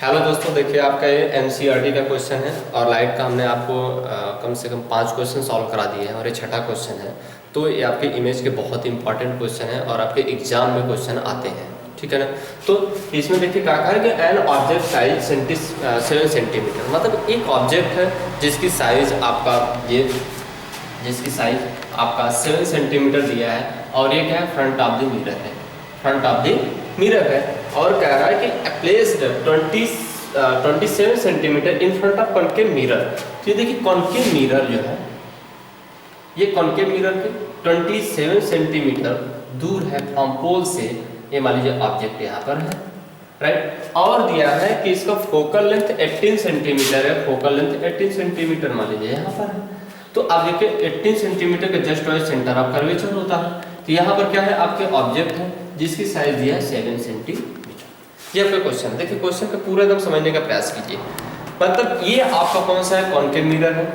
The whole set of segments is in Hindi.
हेलो दोस्तों, देखिए आपका ये एनसीईआरटी का क्वेश्चन है और लाइट का हमने आपको कम से कम 5 क्वेश्चन सॉल्व करा दिए हैं और ये छठा क्वेश्चन है। तो ये आपके इमेज के बहुत इंपॉर्टेंट क्वेश्चन है और आपके एग्जाम में क्वेश्चन आते हैं, ठीक है ना। तो इसमें देखिए क्या कहा है कि एन ऑब्जेक्ट साइज 7 सेंटीमीटर, मतलब एक ऑब्जेक्ट है जिसकी साइज आपका 7 सेंटीमीटर दिया है और ये क्या है, फ्रंट ऑफ द मिरर है, फ्रंट ऑफ द मिरर है। और कह रहा है कि placed 27 centimetre in front of concave mirror. तो ये देखिए कॉनकेव मिरर जो है, ये कॉनकेव मिरर के 27 सेंटीमीटर दूर है फ्रॉम पोल से। ये मान लीजिए ऑब्जेक्ट यहाँ पर है, राइट। और दिया है कि इसका फोकल लेंथ 18 सेंटीमीटर है, फोकल लेंथ 18 सेंटीमीटर मान लीजिए यहाँ पर है। तो आप देखिए 18 सेंटीमीटर का just wise centre of curvature होता है। तो यहाँ पर क्या है, आपके ऑब्जेक्ट है जिसकी साइज दिया है 7 सेंटीमीटर। ये आपका क्वेश्चन है। देखिए क्वेश्चन का पूरा एकदम समझने का प्रयास कीजिए। मतलब ये आपका कौन सा है, कॉनकेव मिरर है,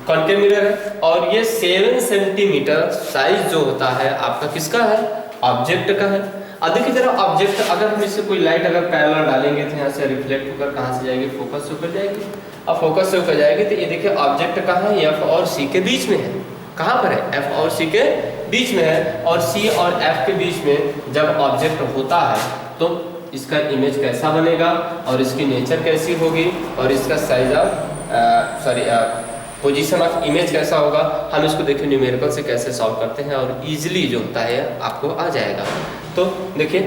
कॉनकेव मिरर है और ये 7 सेंटीमीटर साइज जो होता है आपका किसका है, ऑब्जेक्ट का है। अब देखिए जरा ऑब्जेक्ट, अगर हम इससे कोई लाइट अगर पैरेलल डालेंगे तो यहाँ से रिफ्लेक्ट होकर कहाँ से जाएगी, फोकस से होकर जाएगी। अब फोकस से होकर जाएगी तो ये देखिए ऑब्जेक्ट कहाँ है, एफ और सी के बीच में है। कहाँ पर है, एफ और सी के बीच में है। और सी और एफ के बीच में जब ऑब्जेक्ट होता है तो इसका इमेज कैसा बनेगा और इसकी नेचर कैसी होगी और इसका size of position of image कैसा होगा, हम इसको देखिए न्यूमेरिकल से कैसे सॉल्व करते हैं और इजीली जो होता है आपको आ जाएगा। तो देखिए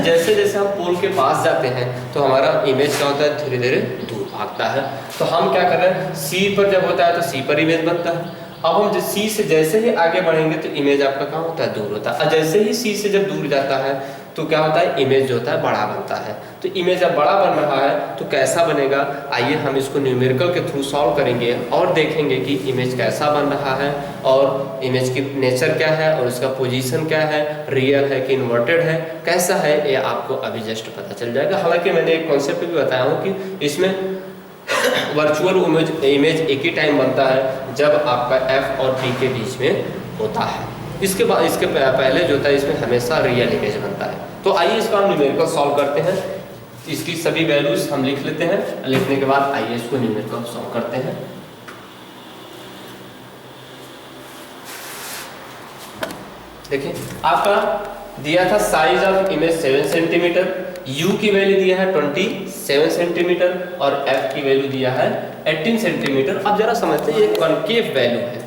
जैसे जैसे हम पोल के पास जाते हैं तो हमारा इमेज क्या होता है, धीरे धीरे दूर भागता है। तो हम क्या कर रहे हैं, सी पर जब होता है तो सी पर इमेज बनता है। अब हम सी से जैसे ही आगे बढ़ेंगे तो इमेज आपका कहाँ होता है, दूर होता है। और जैसे ही सी से जब दूर जाता है तो क्या होता है, इमेज जो होता है बड़ा बनता है। तो इमेज अब बड़ा बन रहा है तो कैसा बनेगा, आइए हम इसको न्यूमेरिकल के थ्रू सॉल्व करेंगे और देखेंगे कि इमेज कैसा बन रहा है और इमेज की नेचर क्या है और उसका पोजीशन क्या है, रियल है कि इन्वर्टेड है, कैसा है, ये आपको अभी जस्ट पता चल जाएगा। हालांकि मैंने एक कॉन्सेप्ट भी बताया हूँ कि इसमें वर्चुअल इमेज एक ही टाइम बनता है जब आपका एफ और टी के बीच में होता है। इसके बाद इसके पहले जो होता है इसमें हमेशा रियल इमेज बनता है। तो आइए इसको हम न्यूमेरिकल सॉल्व करते हैं। इसकी सभी वैल्यूज हम लिख लेते हैं, लिखने के बाद आइए इसको न्यूमेरिकल सॉल्व करते हैं। देखिए आपका दिया था size of image 7 centimetre, you की वैल्यू दिया है 27 सेंटीमीटर और एफ की वैल्यू दिया है 18 सेंटीमीटर। अब जरा समझते हैं, ये कॉनकेव वैल्यू है,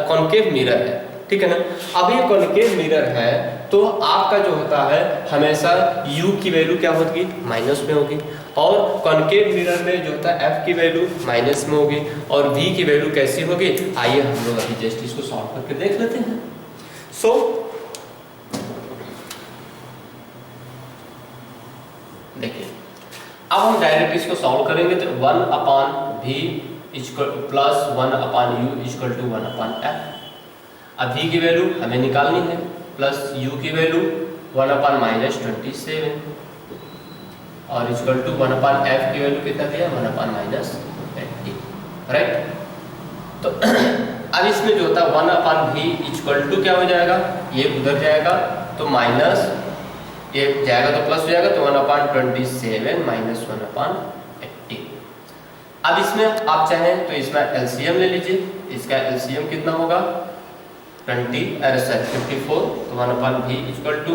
कॉनकेव मिरर है, ठीक है ना। अब ये कॉनकेव मिरर है तो आपका जो होता है हमेशा u की वैल्यू क्या होगी, माइनस में होगी और कॉनकेव मिरर में जो होता है f की वैल्यू माइनस में होगी और v की वैल्यू कैसी होगी, आइए हम लोग अभी जस्ट इसको सॉल्व करके देख लेते हैं। सो देखिए अब हम डायरेक्ट इसको सॉल्व करेंगे तो 1/v plus 1/u equal to 1/f। अब v की वैल्यू हमें निकालनी है प्लस u की वैल्यू 1/-27 और इक्वल टू 1/f की वैल्यू कितना दिया, 1/-80, राइट। तो अब इसमें जो होता है 1/v इक्वल टू क्या हो जाएगा, ये उधर जाएगा तो माइनस, ये जाएगा तो प्लस हो जाएगा तो 1/27 माइनस 1/80। अब इसमें आप चाहें तो इसमें एलसीएम ले लीजिए। इसका एलसीएम कितना होगा 54, तो 1/v इक्वल टू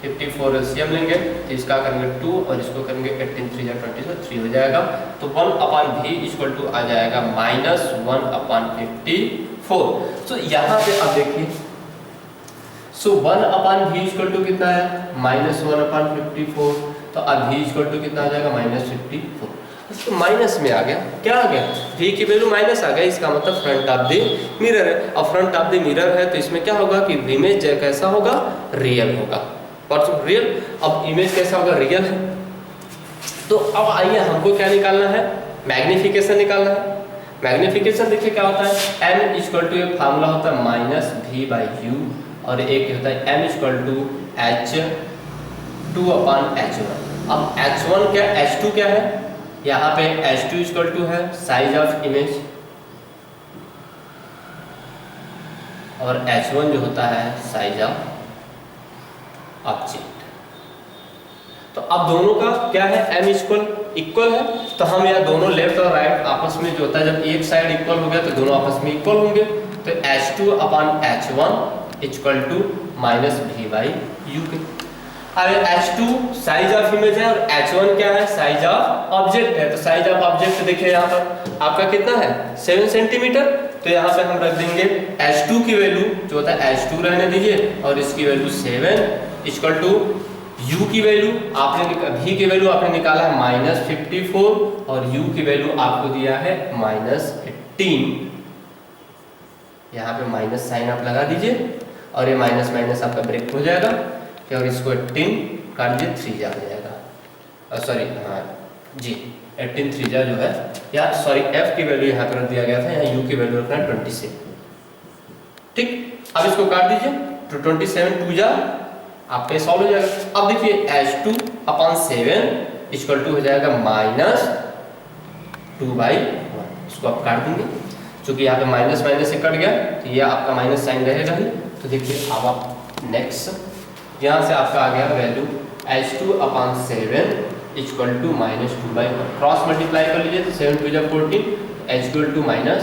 54 एलसीएम लेंगे तो इसका करेंगे 2 और इसको करेंगे 18 3 या 20 तो 3 हो जाएगा। तो 1/v इक्वल टू आ जाएगा माइनस 1/54। तो यहाँ पे आप देखिए, सो 1/v इक्वल टू कितना है, माइनस 1/54। तो अब v इक्वल टू कितना आ जाएगा, -54। इसको माइनस में आ गया, क्या आ गया, v की वैल्यू माइनस आ गया। इसका मतलब फ्रंट ऑफ द मिरर है। अब फ्रंट ऑफ द मिरर है तो इसमें क्या होगा कि इमेज कैसा होगा, रियल होगा। और रियल, अब इमेज कैसा होगा, रियल है। तो अब आइए हमको क्या निकालना है, मैग्निफिकेशन निकालना है। मैग्निफिकेशन देखिए क्या होता है, m इक्वल टू, एक फार्मूला होता है -v/u और एक होता है m इक्वल टू h2/h1। अब h1 क्या, h2 क्या है, यहाँ पे h2 इक्वल टू है साइज ऑफ इमेज और h1 जो होता है साइज ऑफ ऑब्जेक्ट। तो अब दोनों का क्या है, m इक्वल है, तो हम यहाँ दोनों लेफ्ट और राइट आपस में जो होता है, जब एक साइड इक्वल हो गया तो दोनों आपस में इक्वल होंगे, तो H2/H1 equal to minus V/U के। अरे H2 साइज ऑफ इमेज है और H1 क्या है, साइज ऑफ ऑब्जेक्ट है। तो साइज ऑफ ऑब्जेक्ट देखिए यहाँ पर आपका कितना है, 7 सेंटीमीटर। तो यहाँ पे हम रख देंगे H2 की वैल्यू जो होता है H2 रहने दीजिए और इसकी वैल्यू 7 इक्वल टू U की वैल्यू आपने V की वैल्यू आपने निकाला है -54 और U की वैल्यू आपको दिया है -18। यहाँ पे माइनस साइन आप लगा दीजिए और ये माइनस माइनस आपका ब्रेक हो जाएगा और इसको 18 काट दीजिए, 3 जा जाएगा, सॉरी हाँ जी 18 3 जा जो है, या सॉरी F की वैल्यू यहाँ पर दिया गया था, यहाँ U की वैल्यू रखना 27। ठीक, अब इसको काट दीजिए तो 27 2 जा आपका सॉल्व हो जाएगा। अब देखिए H2/7 इक्वल टू हो जाएगा -2/1, इसको आप काट देंगे, क्योंकि यहाँ पे माइनस माइनस से कट गया तो ये आपका माइनस साइन रहेगा ही। तो देखिए अब आप नेक्स्ट यहाँ से आपका आ गया value H2/7 equal to -2/1, cross multiply कर लीजिए तो 7 2 14, H इक्वल टू -14।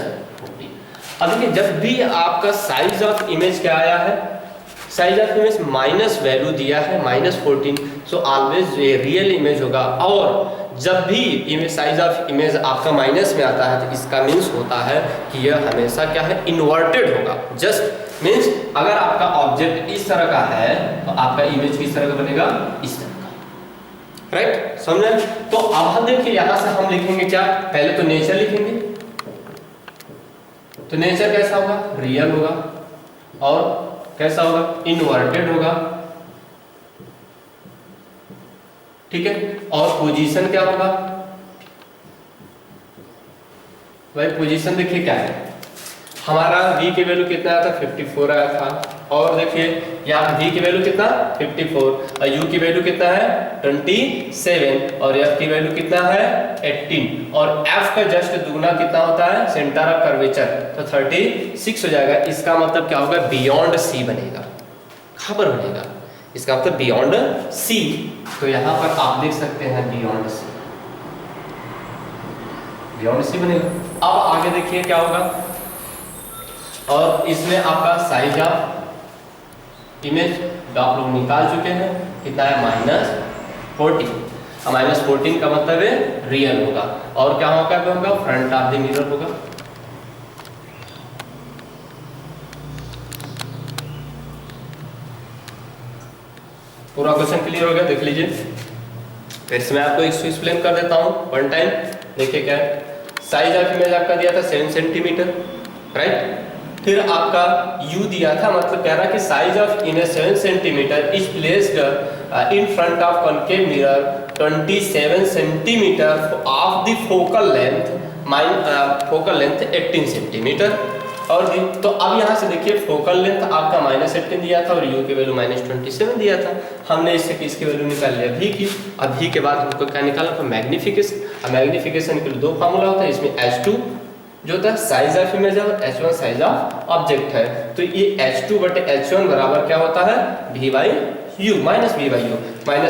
अब देखिए जब भी आपका साइज ऑफ इमेज क्या आया है, size of image minus value दिया है -14, सो ऑलवेज ये रियल इमेज होगा। और जब भी इमेज साइज ऑफ इमेज आपका माइनस में आता है तो इसका मीन्स होता है कि यह हमेशा क्या है, इन्वर्टेड होगा। जस्ट मीन्स अगर आपका ऑब्जेक्ट इस तरह का है तो आपका इमेज किस तरह का बनेगा, इस तरह का, राइट, समझे। तो अब हम देखिए यहां से हम लिखेंगे क्या, पहले तो नेचर लिखेंगे, तो नेचर कैसा होगा, रियल होगा, और कैसा होगा, इन्वर्टेड होगा, ठीक है। और पोजीशन क्या होगा भाई, पोजीशन देखिए क्या है, हमारा v की वैल्यू कितना आया था, 54 आया था, और देखिए यहाँ v की वैल्यू कितना 54 और u की वैल्यू कितना है 27 और f की वैल्यू कितना है 18 और f का जस्ट दुगना कितना होता है, सेंटर ऑफ कर्वेचर, तो 36 हो जाएगा। इसका मतलब क्या होगा, बियॉन्ड c बनेगा, कहाँ पर बनेगा, इसका मतलब बियॉन्ड c। तो यहाँ पर आप देख सकते हैं बियॉन्ड c, बियॉन्ड c बनेगा। अब आगे देखिए क्या होगा, और इसमें आपका साइज ऑफ इमेज आप लोग निकाल चुके हैं, कितना है -14। -14 का मतलब है रियल होगा, और क्या होगा, फ्रंट ऑफ द मिरर होगा। पूरा क्वेश्चन क्लियर हो गया, देख लीजिए। फिर से मैं आपको एक्सप्लेन कर देता हूँ वन टाइम। देखिए क्या है, साइज ऑफ इमेज आपका दिया था 7 सेंटीमीटर, राइट। फिर आपका u दिया था, मतलब कह रहा है कि size of image 7 centimetre is placed in front of concave mirror 27 centimetre of the focal length 18 centimetre. और तो अब यहाँ से देखिए फोकल लेंथ आपका -18 दिया था और u की वैल्यू -27 दिया था। हमने इससे किसकी वैल्यू निकाल लिया, v की। अब v के बाद हमको क्या निकालना था, मैग्निफिकेशन। मैग्निफिकेशन के लिए दो फार्मूला होता है, इसमें H2 जो होता है साइज ऑफ इमेज है और H1 साइज ऑफ ऑब्जेक्ट है। तो ये H2/H1 बराबर क्या होता है, V/U, -V/U, माइनस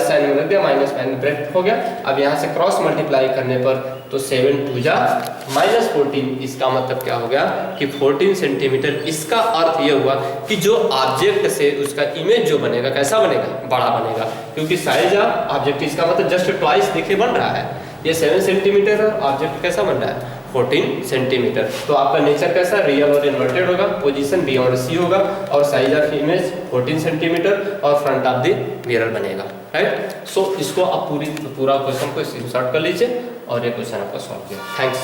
साइन में लग गया, माइनस साइन ब्रेक हो गया। अब यहाँ से क्रॉस मल्टीप्लाई करने पर तो 7 2 जा -14, इसका मतलब क्या हो गया कि 14 सेंटीमीटर। इसका अर्थ ये हुआ कि जो ऑब्जेक्ट से उसका इमेज जो बनेगा कैसा बनेगा, बड़ा बनेगा, क्योंकि साइज ऑफ ऑब्जेक्ट इसका मतलब जस्ट ट्वाइस देखिए बन रहा है। ये 7 सेंटीमीटर है, ऑब्जेक्ट कैसा बन रहा है 14 सेंटीमीटर। तो आपका नेचर कैसा, रियल और इन्वर्टेड होगा, पोजीशन बियॉन्ड सी होगा, और साइज ऑफ इमेज 14 सेंटीमीटर और फ्रंट ऑफ द मिरर बनेगा, राइट। सो इसको आप पूरा क्वेश्चन को स्क्रीनशॉट कर लीजिए और ये क्वेश्चन आपका सॉल्व किया। थैंक्स।